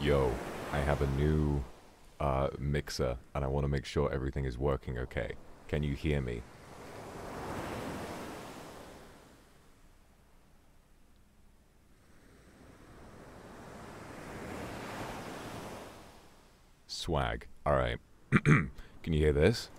Yo, I have a new mixer, and I want to make sure everything is working okay. Can you hear me? Swag. Alright. Can you hear this?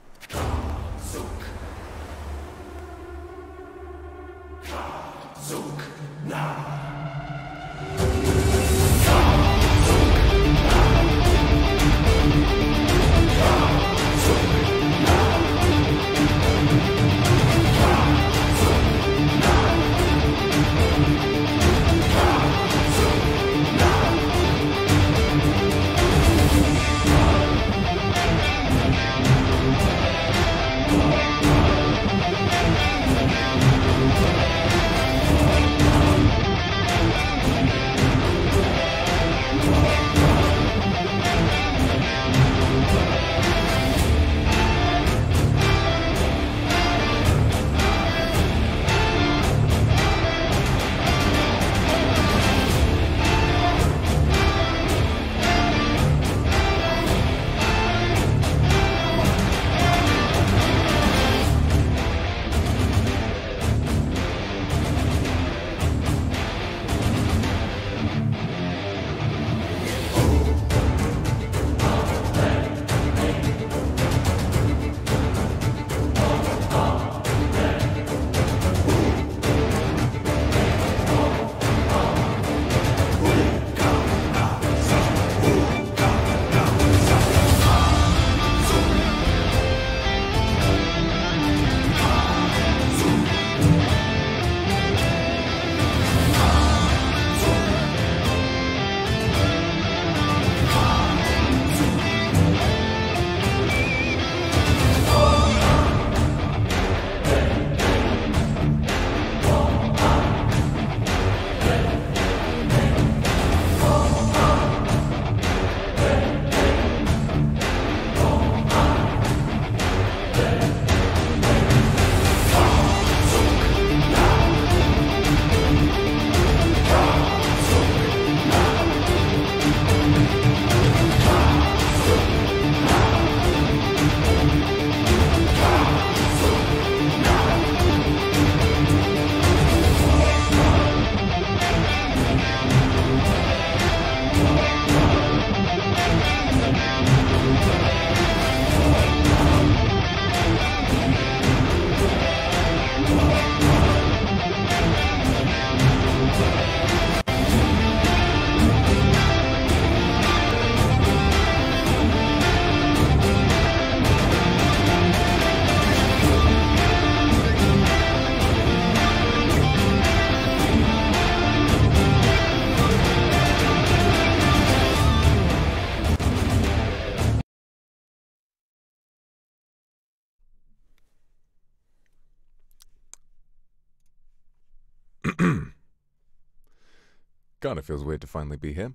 God, it feels weird to finally be here.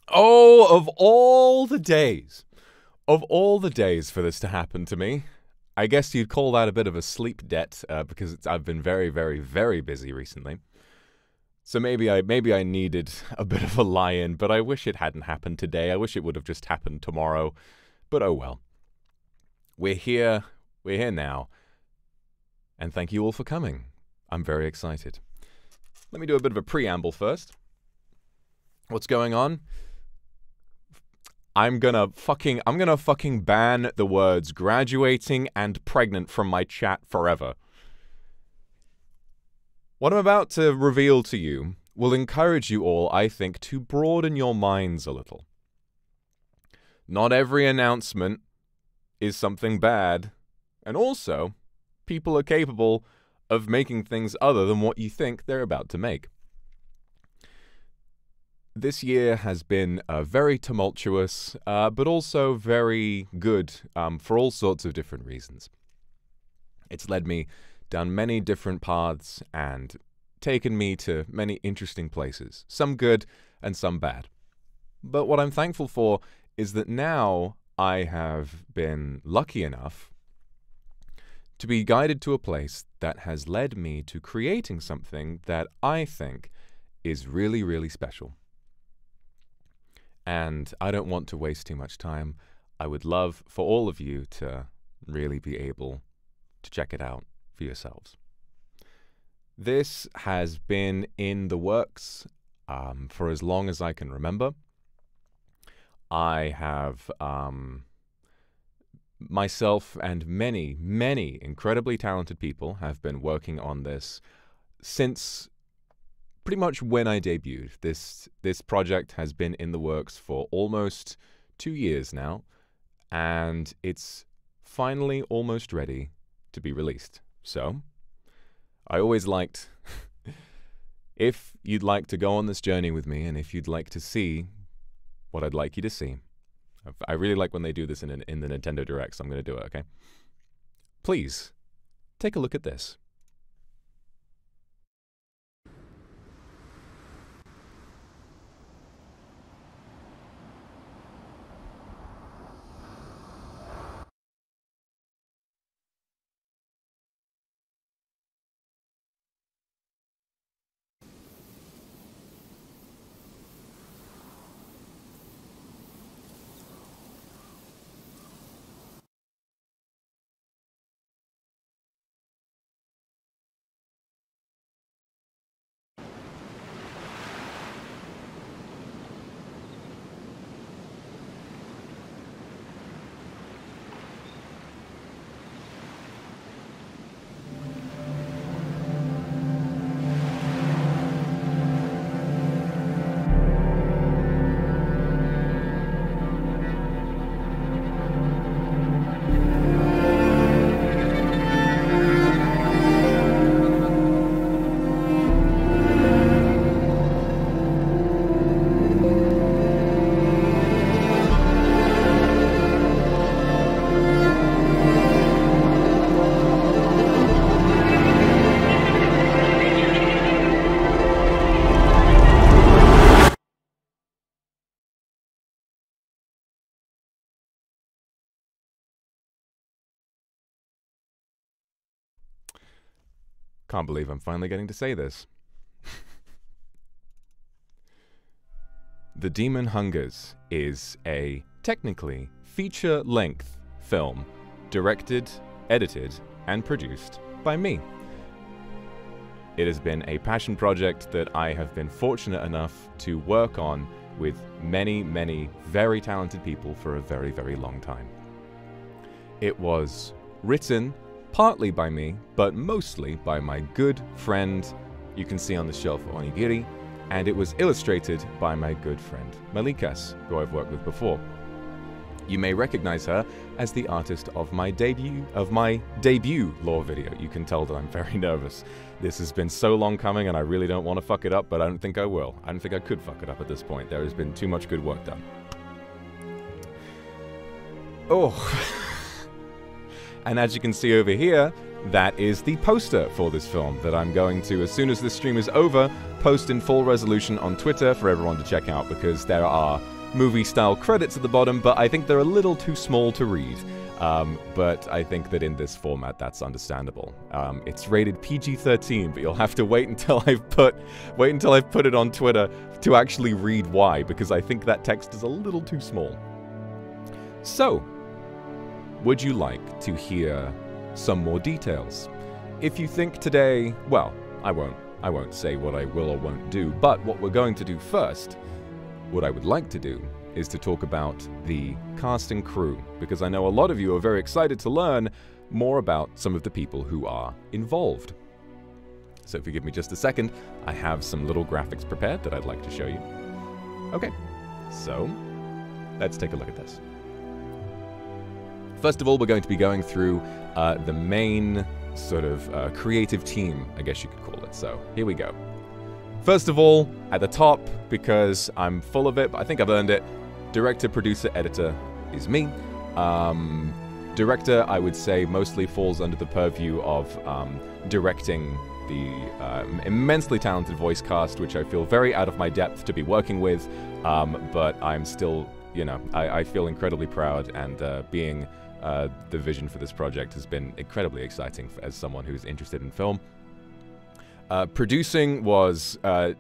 Oh, of all the days for this to happen to me, I guess you'd call that a bit of a sleep debt, because I've been very, very, very busy recently. So maybe I needed a bit of a lie-in, but I wish it hadn't happened today. I wish it would have just happened tomorrow, but oh well. We're here now, and thank you all for coming. I'm very excited. Let me do a bit of a preamble first. What's going on? I'm gonna fucking ban the words graduating and pregnant from my chat forever. What I'm about to reveal to you will encourage you all, I think, to broaden your minds a little. Not every announcement is something bad, and also, people are capable of making things other than what you think they're about to make. This year has been very tumultuous, but also very good for all sorts of different reasons. It's led me down many different paths and taken me to many interesting places, some good and some bad. But what I'm thankful for is that now I have been lucky enough to be guided to a place that has led me to creating something that I think is really, really special. And I don't want to waste too much time. I would love for all of you to really be able to check it out for yourselves. This has been in the works for as long as I can remember. I have myself and many, many incredibly talented people have been working on this since pretty much when I debuted. This project has been in the works for almost 2 years now, and it's finally almost ready to be released. So, I always liked, if you'd like to go on this journey with me, and if you'd like to see what I'd like you to see, I really like when they do this in the Nintendo Direct, so I'm going to do it, okay? Please, take a look at this. Can't believe I'm finally getting to say this. The Demon Hungers is a, technically, feature-length film directed, edited, and produced by me. It has been a passion project that I have been fortunate enough to work on with many, many very talented people for a very, very long time. It was written partly by me, but mostly by my good friend, you can see on the shelf, Oni Giri, and it was illustrated by my good friend, Malikas, who I've worked with before. You may recognize her as the artist of my debut lore video. You can tell that I'm very nervous. This has been so long coming and I really don't want to fuck it up, but I don't think I will. I don't think I could fuck it up at this point. There has been too much good work done. Oh. And as you can see over here, that is the poster for this film that I'm going to, as soon as this stream is over, post in full resolution on Twitter for everyone to check out, because there are movie-style credits at the bottom, but I think they're a little too small to read. But I think that in this format, that's understandable. It's rated PG-13, but you'll have to wait until I've put it on Twitter to actually read why, because I think that text is a little too small. So, would you like to hear some more details? If you think today, well, I won't say what I will or won't do, but what we're going to do first, what I would like to do, is to talk about the cast and crew, because I know a lot of you are very excited to learn more about some of the people who are involved. So if you give me just a second, I have some little graphics prepared that I'd like to show you. Okay, so let's take a look at this. First of all, we're going to be going through the main sort of creative team, I guess you could call it. So here we go. First of all, at the top, because I'm full of it, but I think I've earned it, director, producer, editor is me. Director, I would say, mostly falls under the purview of directing the immensely talented voice cast, which I feel very out of my depth to be working with, but I'm still, you know, I feel incredibly proud, and being the vision for this project has been incredibly exciting as someone who's interested in film. Producing was an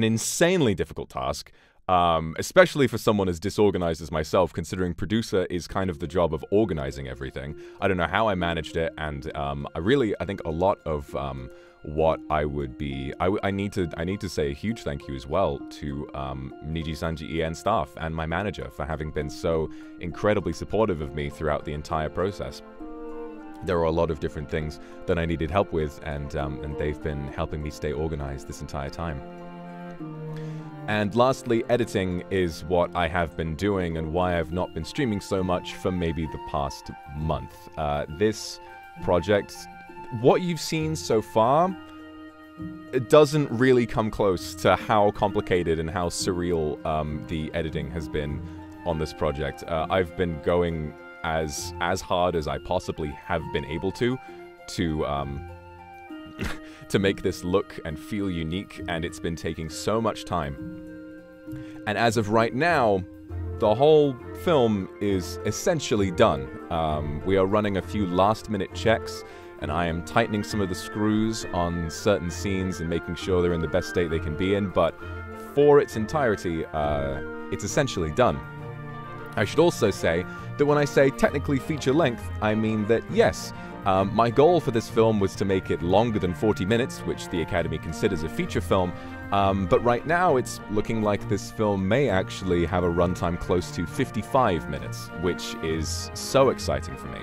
insanely difficult task. Especially for someone as disorganized as myself, considering producer is kind of the job of organizing everything. I don't know how I managed it, and I think a lot of what I would be... I need to say a huge thank you as well to NIJISANJI EN staff and my manager for having been so incredibly supportive of me throughout the entire process. There are a lot of different things that I needed help with, and they've been helping me stay organized this entire time. And lastly, editing is what I have been doing and why I've not been streaming so much for maybe the past month. This project, what you've seen so far, it doesn't really come close to how complicated and how surreal the editing has been on this project. I've been going as hard as I possibly have been able to make this look and feel unique, and it's been taking so much time. And as of right now, the whole film is essentially done. We are running a few last-minute checks, and I am tightening some of the screws on certain scenes and making sure they're in the best state they can be in, but for its entirety, it's essentially done. I should also say that when I say technically feature length, I mean that yes, my goal for this film was to make it longer than 40 minutes, which the Academy considers a feature film, but right now it's looking like this film may actually have a runtime close to 55 minutes, which is so exciting for me.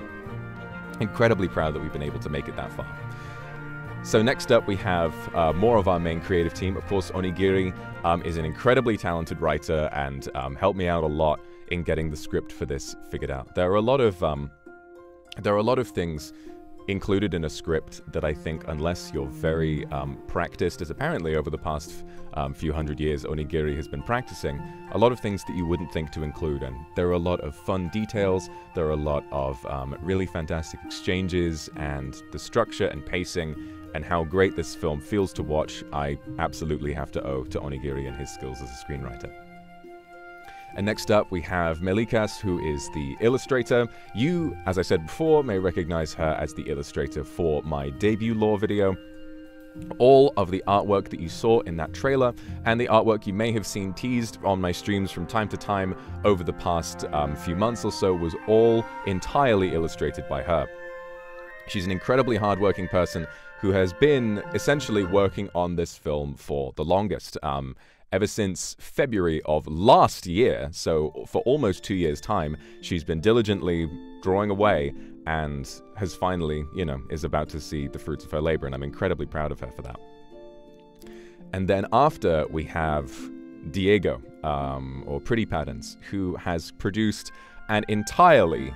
Incredibly proud that we've been able to make it that far. So next up we have more of our main creative team. Of course, Oni Giri is an incredibly talented writer and helped me out a lot in getting the script for this figured out. There are a lot of things included in a script that I think, unless you're very practiced, as apparently over the past few hundred years Oni Giri has been practicing, a lot of things that you wouldn't think to include. And there are a lot of fun details, there are a lot of really fantastic exchanges, and the structure and pacing and how great this film feels to watch, I absolutely have to owe to Oni Giri and his skills as a screenwriter. And next up we have Melikas, who is the illustrator. You, as I said before, may recognize her as the illustrator for my debut lore video. All of the artwork that you saw in that trailer, and the artwork you may have seen teased on my streams from time to time over the past few months or so, was all entirely illustrated by her. She's an incredibly hardworking person who has been essentially working on this film for the longest. Ever since February of last year, so for almost 2 years' time, she's been diligently drawing away and has finally, you know, is about to see the fruits of her labor, and I'm incredibly proud of her for that. And then after, we have Diego, or Pretty Patterns, who has produced an entirely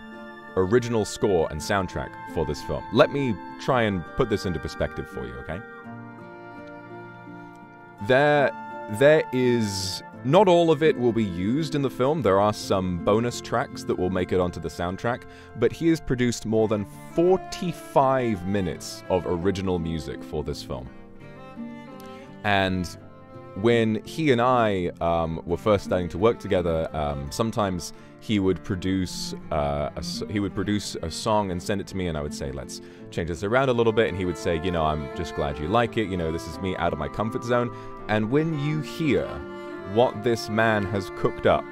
original score and soundtrack for this film. Let me try and put this into perspective for you, okay? There is... Not all of it will be used in the film. There are some bonus tracks that will make it onto the soundtrack, but he has produced more than 45 minutes of original music for this film. And when he and I were first starting to work together, sometimes he would produce a song and send it to me, and I would say, let's change this around a little bit, and he would say, you know, I'm just glad you like it, you know, this is me out of my comfort zone. And when you hear what this man has cooked up,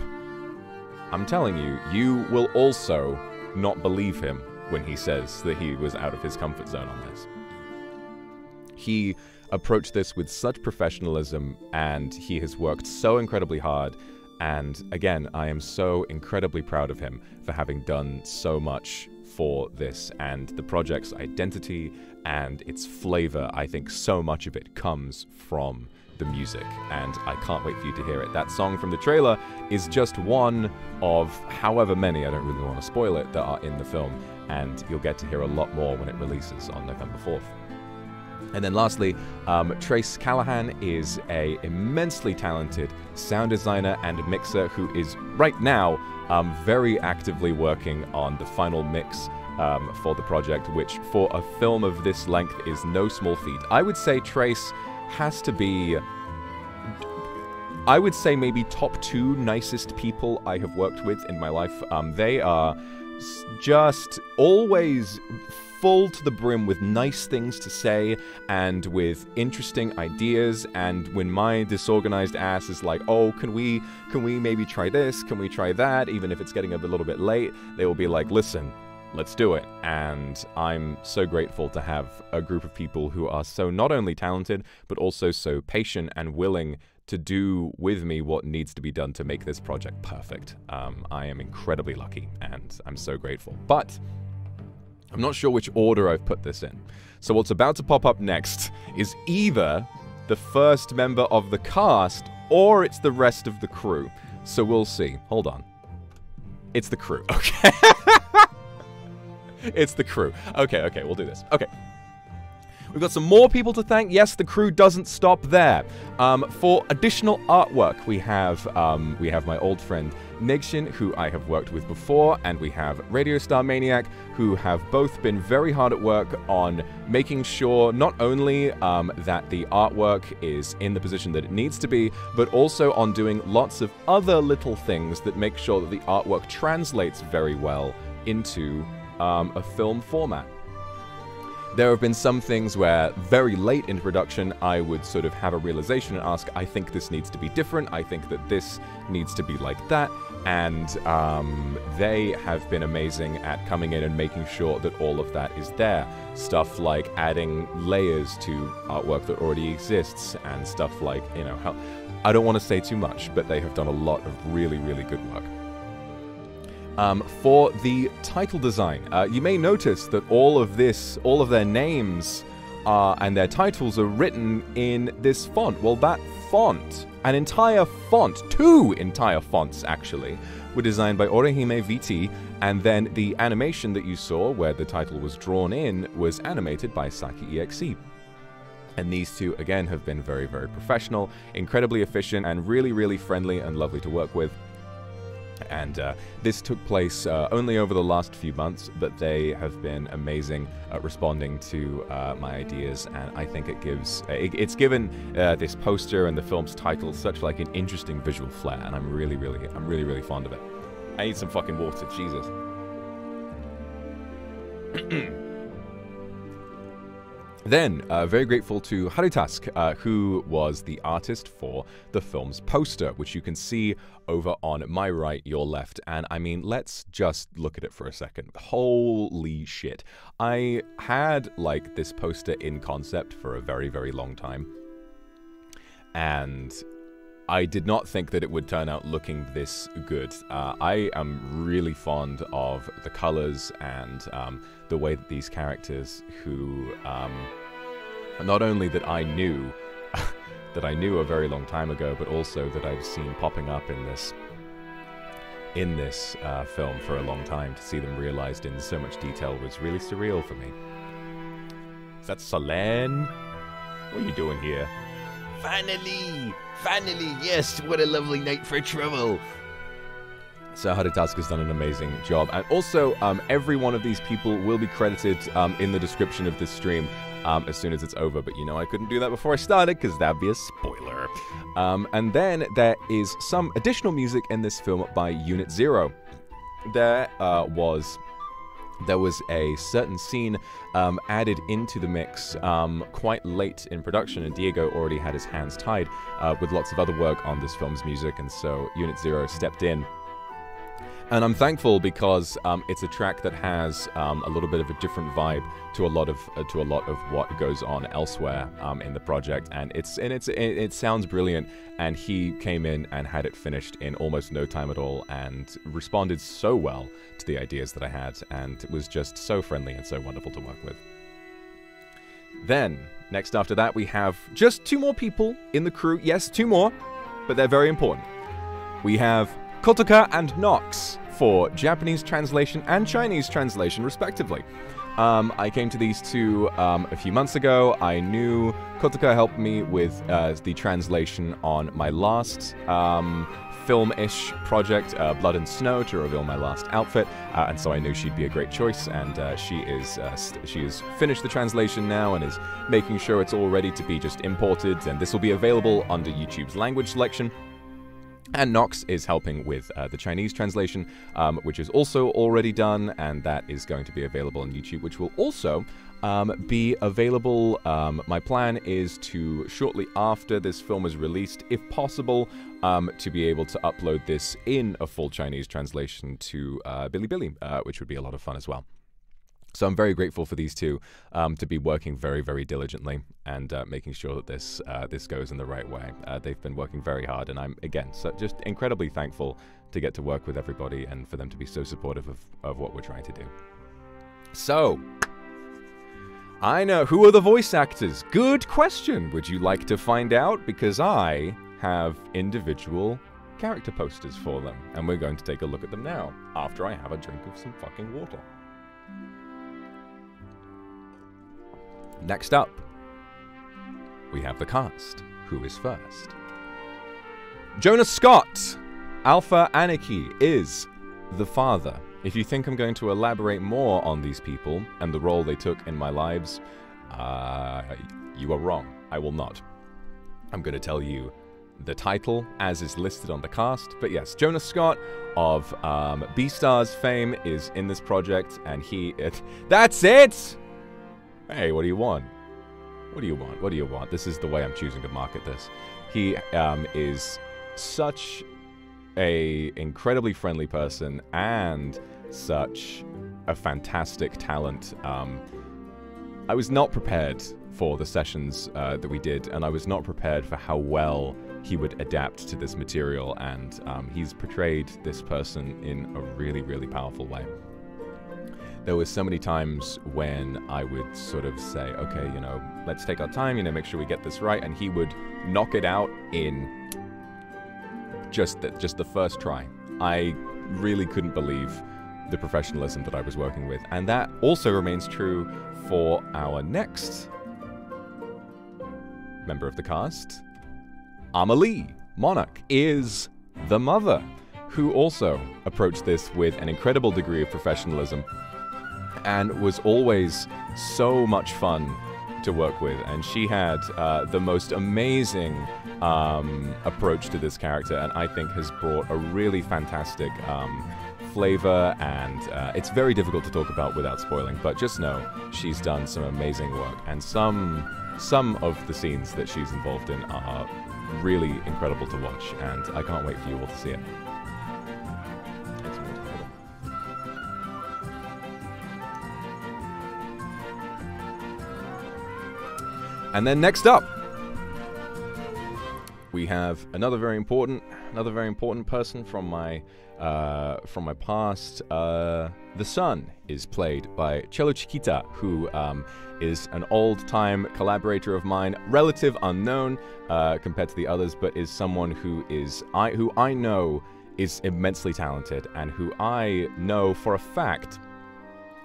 I'm telling you, you will also not believe him when he says that he was out of his comfort zone on this. He approached this with such professionalism, and he has worked so incredibly hard. And again, I am so incredibly proud of him for having done so much for this and the project's identity and its flavor. I think so much of it comes from the music, and I can't wait for you to hear it. That song from the trailer is just one of however many, I don't really want to spoil it, that are in the film, and you'll get to hear a lot more when it releases on November 4th. And then lastly, Trace Callahan is an immensely talented sound designer and mixer who is right now very actively working on the final mix for the project, which for a film of this length is no small feat. I would say Trace has to be, I would say maybe top 2 nicest people I have worked with in my life. They are just always full to the brim with nice things to say and with interesting ideas. And when my disorganized ass is like, oh, can we maybe try this? Can we try that? Even if it's getting a little bit late, they will be like, listen, let's do it. And I'm so grateful to have a group of people who are so not only talented, but also so patient and willing to do with me what needs to be done to make this project perfect. I am incredibly lucky, and I'm so grateful. But I'm not sure which order I've put this in. So what's about to pop up next is either the first member of the cast, or it's the rest of the crew. So we'll see. Hold on. It's the crew. Okay. It's the crew. Okay, we'll do this. Okay. We've got some more people to thank. Yes, the crew doesn't stop there. For additional artwork, we have my old friend Negshin, who I have worked with before, and we have RadioStarManiac, who have both been very hard at work on making sure not only that the artwork is in the position that it needs to be, but also on doing lots of other little things that make sure that the artwork translates very well into a film format. There have been some things where very late in production I would sort of have a realization and ask, I think this needs to be different, I think that this needs to be like that, and they have been amazing at coming in and making sure that all of that is there. Stuff like adding layers to artwork that already exists, and stuff like, you know, I don't want to say too much, but they have done a lot of really, really good work. For the title design, you may notice that all of their names and their titles are written in this font. Well, that font, an entire font, 2 entire fonts actually, were designed by OrihimeVT, and then the animation that you saw, where the title was drawn in, was animated by Saki EXE. And these two, again, have been very, very professional, incredibly efficient, and really, really friendly and lovely to work with. And this took place only over the last few months, but they have been amazing at responding to my ideas, and I think it gives it's given this poster and the film's title such like an interesting visual flair, and I'm really fond of it. I need some fucking water, Jesus. Then, very grateful to Harutask, who was the artist for the film's poster, which you can see over on my right, your left. And I mean, let's just look at it for a second. Holy shit. I had, like, this poster in concept for a very, very long time. And I did not think that it would turn out looking this good. I am really fond of the colors and the way that these characters who, not only that I knew, a very long time ago, but also that I've seen popping up in this film for a long time, to see them realized in so much detail was really surreal for me. Is that Callahan? What are you doing here? Finally! Finally, yes! What a lovely night for travel! So Harutask has done an amazing job. And also, every one of these people will be credited in the description of this stream as soon as it's over. But you know, I couldn't do that before I started, because that'd be a spoiler. And then there is some additional music in this film by Unit Zero. There was a certain scene added into the mix quite late in production, and Diego already had his hands tied with lots of other work on this film's music, and so Unit Zero stepped in. And I'm thankful because it's a track that has a little bit of a different vibe to a lot of what goes on elsewhere in the project, and it sounds brilliant. And he came in and had it finished in almost no time at all, and responded so well to the ideas that I had, and it was just so friendly and so wonderful to work with. Then next after that, we have just 2 more people in the crew. Yes, 2 more, but they're very important. We have Kotoka and Nox for Japanese translation and Chinese translation, respectively. I came to these two a few months ago. I knew Kotoka helped me with the translation on my last film-ish project, Blood and Snow, to reveal my last outfit, and so I knew she'd be a great choice, and she has finished the translation now and is making sure it's all ready to be just imported, and this will be available under YouTube's language selection. And Nox is helping with the Chinese translation, which is also already done, and that is going to be available on YouTube, which will also be available. My plan is to, shortly after this film is released, if possible, to be able to upload this in a full Chinese translation to Bilibili, which would be a lot of fun as well. So I'm very grateful for these two to be working very, very diligently and making sure that this goes in the right way. They've been working very hard, and I'm, again, just incredibly thankful to get to work with everybody and for them to be so supportive of what we're trying to do. So, I know, who are the voice actors? Good question. Would you like to find out? Because I have individual character posters for them, and we're going to take a look at them now, after I have a drink of some fucking water. Next up, we have the cast. Who is first? Jonah Scott, Alpha ANIKI, is the father. If you think I'm going to elaborate more on these people and the role they took in my lives, you are wrong. I will not. I'm going to tell you the title as is listed on the cast. But yes, Jonah Scott of Beastars fame is in this project, and that's it! Hey, what do you want? What do you want? What do you want? This is the way I'm choosing to market this. He is such a incredibly friendly person and such a fantastic talent. I was not prepared for the sessions that we did, and I was not prepared for how well he would adapt to this material, and he's portrayed this person in a really, really powerful way. There were so many times when I would sort of say, okay, you know, let's take our time, you know, make sure we get this right, and he would knock it out in just the first try. I really couldn't believe the professionalism that I was working with, and that also remains true for our next member of the cast. AMALEE, Monarch, is the mother, who also approached this with an incredible degree of professionalism and was always so much fun to work with. And she had the most amazing approach to this character, and I think has brought a really fantastic flavor, and it's very difficult to talk about without spoiling, but just know she's done some amazing work, and some of the scenes that she's involved in are really incredible to watch, and I can't wait for you all to see it. And then next up, we have another very important person from my past. The son is played by CELLOCHICITA, who is an old-time collaborator of mine, relative unknown compared to the others, but is someone who I know is immensely talented, and who I know for a fact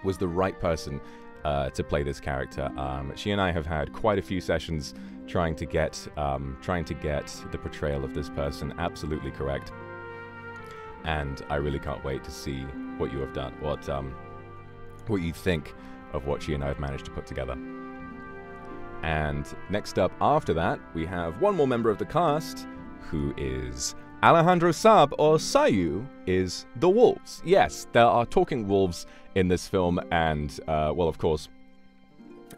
was the right person to play this character. She and I have had quite a few sessions trying to get the portrayal of this person absolutely correct, and I really can't wait to see what you have done, what you think of what she and I have managed to put together. And next up after that, we have one more member of the cast, who is Alejandro SAAB, or CYYU, is the wolves. Yes, there are talking wolves in this film, and well, of course,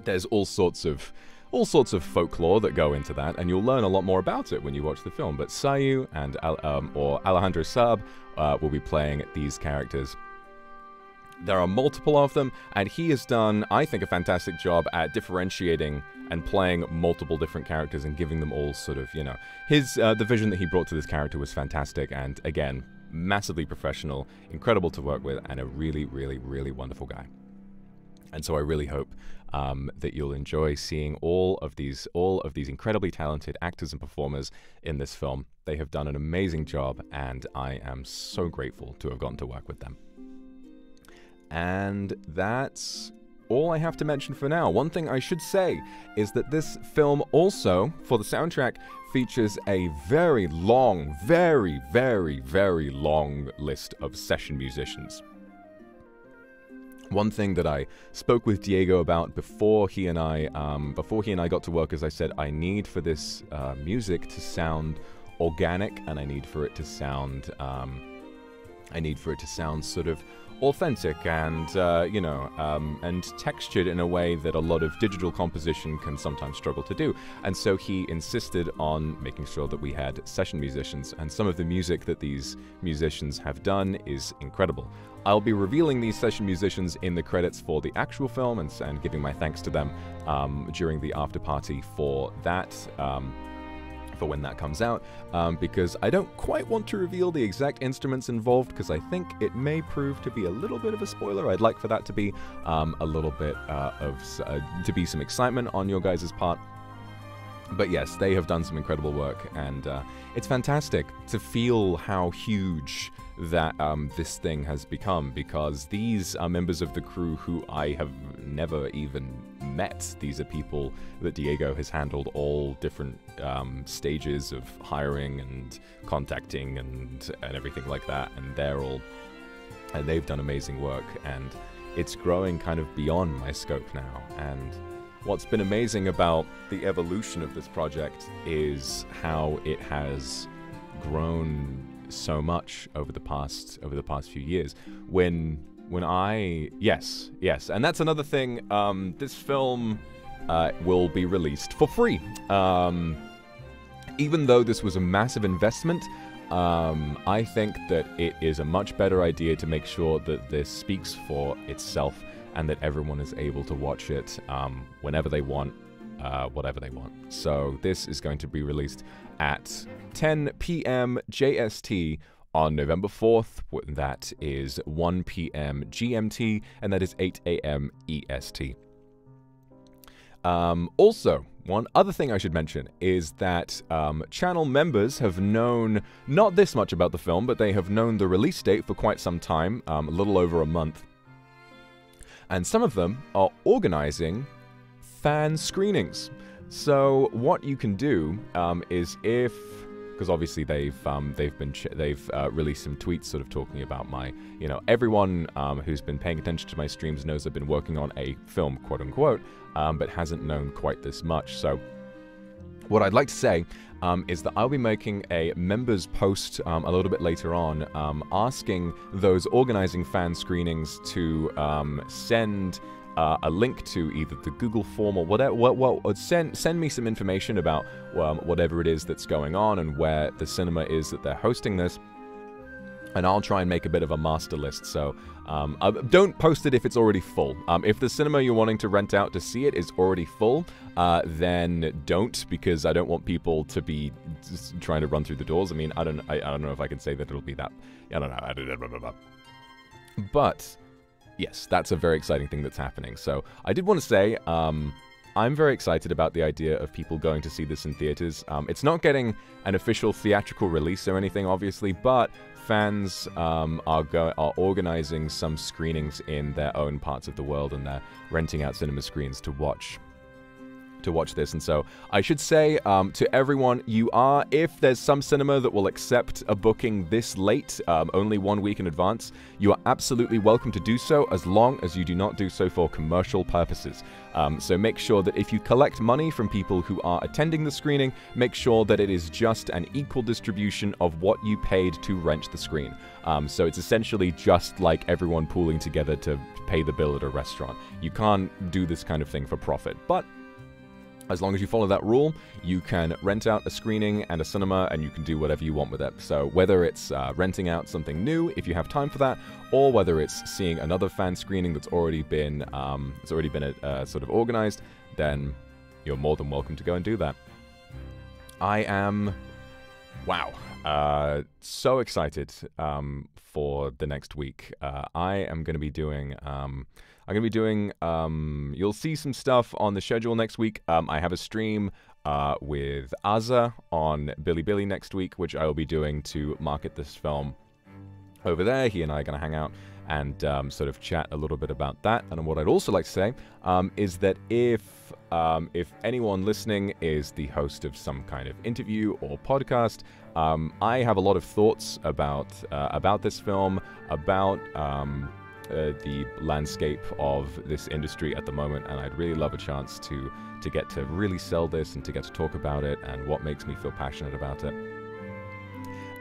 there's all sorts of folklore that go into that, and you'll learn a lot more about it when you watch the film. But CYYU and or Alejandro SAAB will be playing these characters. There are multiple of them, and he has done, I think, a fantastic job at differentiating and playing multiple different characters and giving them all sort of, you know, the vision that he brought to this character was fantastic, and again, massively professional, incredible to work with, and a really, really, really wonderful guy. And so I really hope that you'll enjoy seeing all of these incredibly talented actors and performers in this film. They have done an amazing job, and I am so grateful to have gotten to work with them. And that's all I have to mention for now. One thing I should say is that this film also, for the soundtrack, features a very long, very, very, very long list of session musicians. One thing that I spoke with Diego about before he and I got to work is I said I need for this music to sound organic, and I need for it to sound sort of authentic and, you know, and textured in a way that a lot of digital composition can sometimes struggle to do. And so he insisted on making sure that we had session musicians, and some of the music that these musicians have done is incredible. I'll be revealing these session musicians in the credits for the actual film and giving my thanks to them during the after party for that. For when that comes out, because I don't quite want to reveal the exact instruments involved, because I think it may prove to be a little bit of a spoiler. I'd like for that to be a little bit to be some excitement on your guys' part. But yes, they have done some incredible work, and it's fantastic to feel how huge that this thing has become, because these are members of the crew who I have never even met. These are people that Diego has handled all different stages of hiring and contacting and everything like that, and they've done amazing work, and it's growing kind of beyond my scope now. And what's been amazing about the evolution of this project is how it has grown so much over the past few years. Yes, and that's another thing. This film will be released for free. Even though this was a massive investment, I think that it is a much better idea to make sure that this speaks for itself, and that everyone is able to watch it whenever they want, whatever they want. So this is going to be released at 10 p.m. JST on November 4th. That is 1 p.m. GMT, and that is 8 a.m. EST. Also, one other thing I should mention is that channel members have known not this much about the film, but they have known the release date for quite some time, a little over a month. And some of them are organizing fan screenings. So what you can do is, because obviously they've released some tweets sort of talking about my, you know, everyone who's been paying attention to my streams knows I've been working on a film, quote unquote, but hasn't known quite this much. So what I'd like to say is that I'll be making a members post a little bit later on, asking those organizing fan screenings to send a link to either the Google form or whatever. Send me some information about whatever it is that's going on and where the cinema is that they're hosting this. And I'll try and make a bit of a master list. So don't post it if it's already full. If the cinema you're wanting to rent out to see it is already full, then don't, because I don't want people to be just trying to run through the doors. I mean, I don't know if I can say that it'll be that. I don't know. But yes, that's a very exciting thing that's happening. So I did want to say, I'm very excited about the idea of people going to see this in theaters. It's not getting an official theatrical release or anything, obviously, but fans are organizing some screenings in their own parts of the world, and they're renting out cinema screens to watch this. And so I should say to everyone, if there's some cinema that will accept a booking this late, only 1 week in advance, you are absolutely welcome to do so, as long as you do not do so for commercial purposes. So make sure that if you collect money from people who are attending the screening, make sure that it is just an equal distribution of what you paid to rent the screen. So it's essentially just like everyone pooling together to pay the bill at a restaurant. You can't do this kind of thing for profit, but as long as you follow that rule, you can rent out a screening and a cinema, and you can do whatever you want with it. So whether it's renting out something new, if you have time for that, or whether it's seeing another fan screening that's already been sort of organized, then you're more than welcome to go and do that. I am, so excited for the next week. I am going to be doing. You'll see some stuff on the schedule next week. I have a stream with Azza on Bilibili next week, which I will be doing to market this film over there. He and I are going to hang out and sort of chat a little bit about that. And what I'd also like to say is that if anyone listening is the host of some kind of interview or podcast, I have a lot of thoughts about this film, about the landscape of this industry at the moment, and I'd really love a chance to get to really sell this and to get to talk about it and what makes me feel passionate about it.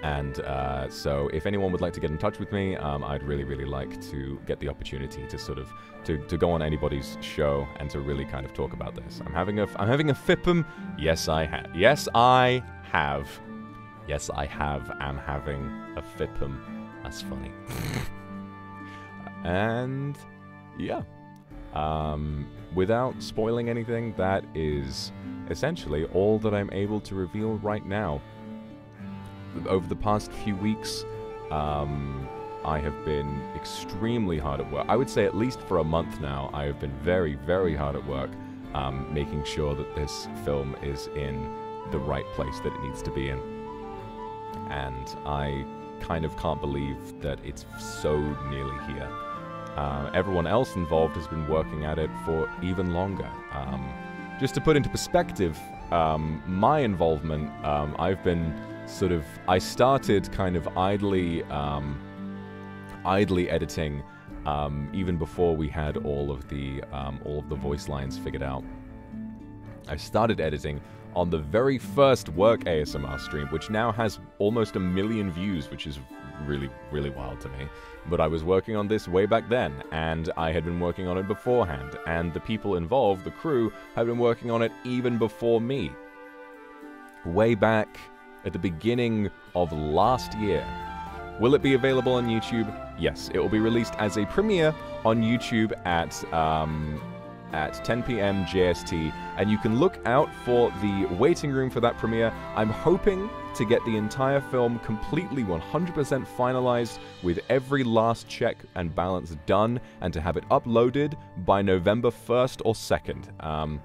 And so if anyone would like to get in touch with me, I'd really, really like to get the opportunity to sort of to go on anybody's show and to really kind of talk about this. I'm having a FIPM. Yes, I have. Yes, I have. Yes, I have. I'm having a FIPM. That's funny. And yeah. Without spoiling anything, that is essentially all that I'm able to reveal right now. Over the past few weeks, I have been extremely hard at work. I would say at least for a month now, I have been very, very hard at work making sure that this film is in the right place that it needs to be in. And I kind of can't believe that it's so nearly here. Everyone else involved has been working at it for even longer. Just to put into perspective, my involvement, I've been sort of, I started kind of idly editing even before we had all of the voice lines figured out. I started editing on the very first work ASMR stream, which now has almost 1 million views, which is really, really wild to me. But I was working on this way back then, and I had been working on it beforehand, and the people involved, the crew, had been working on it even before me. Way back at the beginning of last year. Will it be available on YouTube? Yes, it will be released as a premiere on YouTube at 10 p.m. JST, and you can look out for the waiting room for that premiere. I'm hoping to get the entire film completely 100% finalized with every last check and balance done, and to have it uploaded by November 1st or 2nd.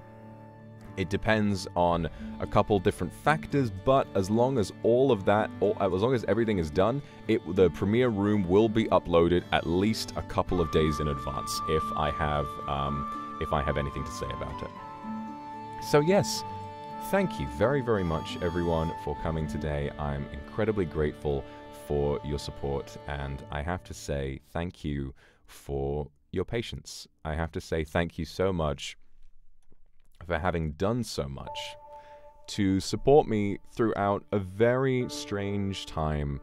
It depends on a couple different factors, but as long as all of that, as long as everything is done, the premiere room will be uploaded at least a couple of days in advance if I have anything to say about it. So yes, thank you very, very much everyone for coming today. I'm incredibly grateful for your support, and I have to say thank you for your patience. I have to say thank you so much for having done so much to support me throughout a very strange time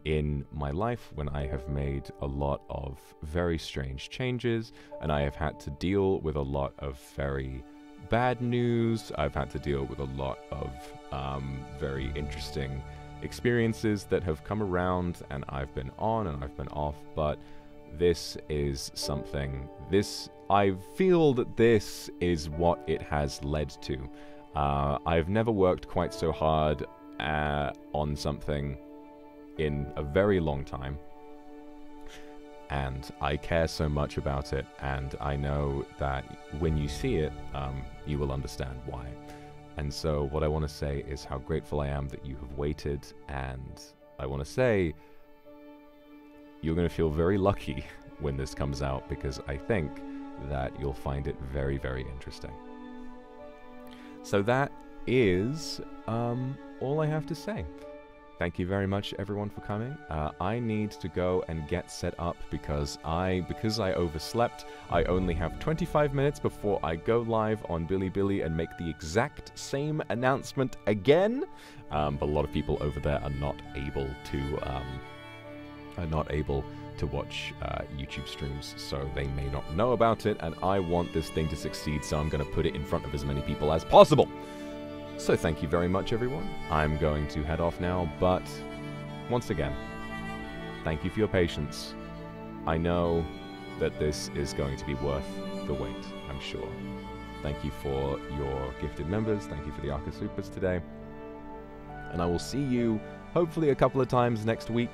in my life, when I have made a lot of very strange changes, and I have had to deal with a lot of very bad news. I've had to deal with a lot of very interesting experiences that have come around, and I've been on and I've been off, but this is something, I feel that this is what it has led to. I've never worked quite so hard on something in a very long time, and I care so much about it, and I know that when you see it, you will understand why. And so what I want to say is how grateful I am that you have waited, and I want to say you're going to feel very lucky when this comes out, because I think that you'll find it very, very interesting. So that is all I have to say. Thank you very much, everyone, for coming. I need to go and get set up because I overslept. I only have 25 minutes before I go live on Bilibili and make the exact same announcement again. But a lot of people over there are not able to watch YouTube streams, so they may not know about it, and I want this thing to succeed, so I'm going to put it in front of as many people as possible. So thank you very much, everyone. I'm going to head off now, but once again, thank you for your patience. I know that this is going to be worth the wait, I'm sure. Thank you for your gifted members. Thank you for the Arca Supers today. And I will see you hopefully a couple of times next week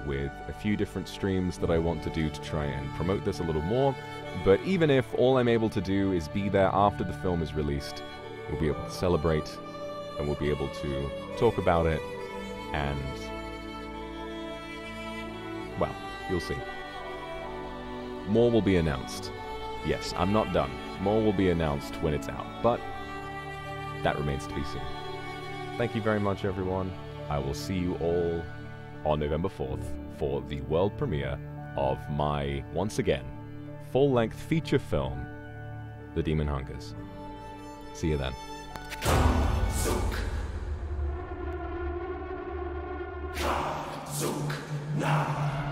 with a few different streams that I want to do to try and promote this a little more. But even if all I'm able to do is be there after the film is released, we'll be able to celebrate, and we'll be able to talk about it, and, well, you'll see. More will be announced. Yes, I'm not done. More will be announced when it's out, but that remains to be seen. Thank you very much, everyone. I will see you all on November 4th for the world premiere of my, once again, full-length feature film, The Demon Hungers. See you then. Suk Na.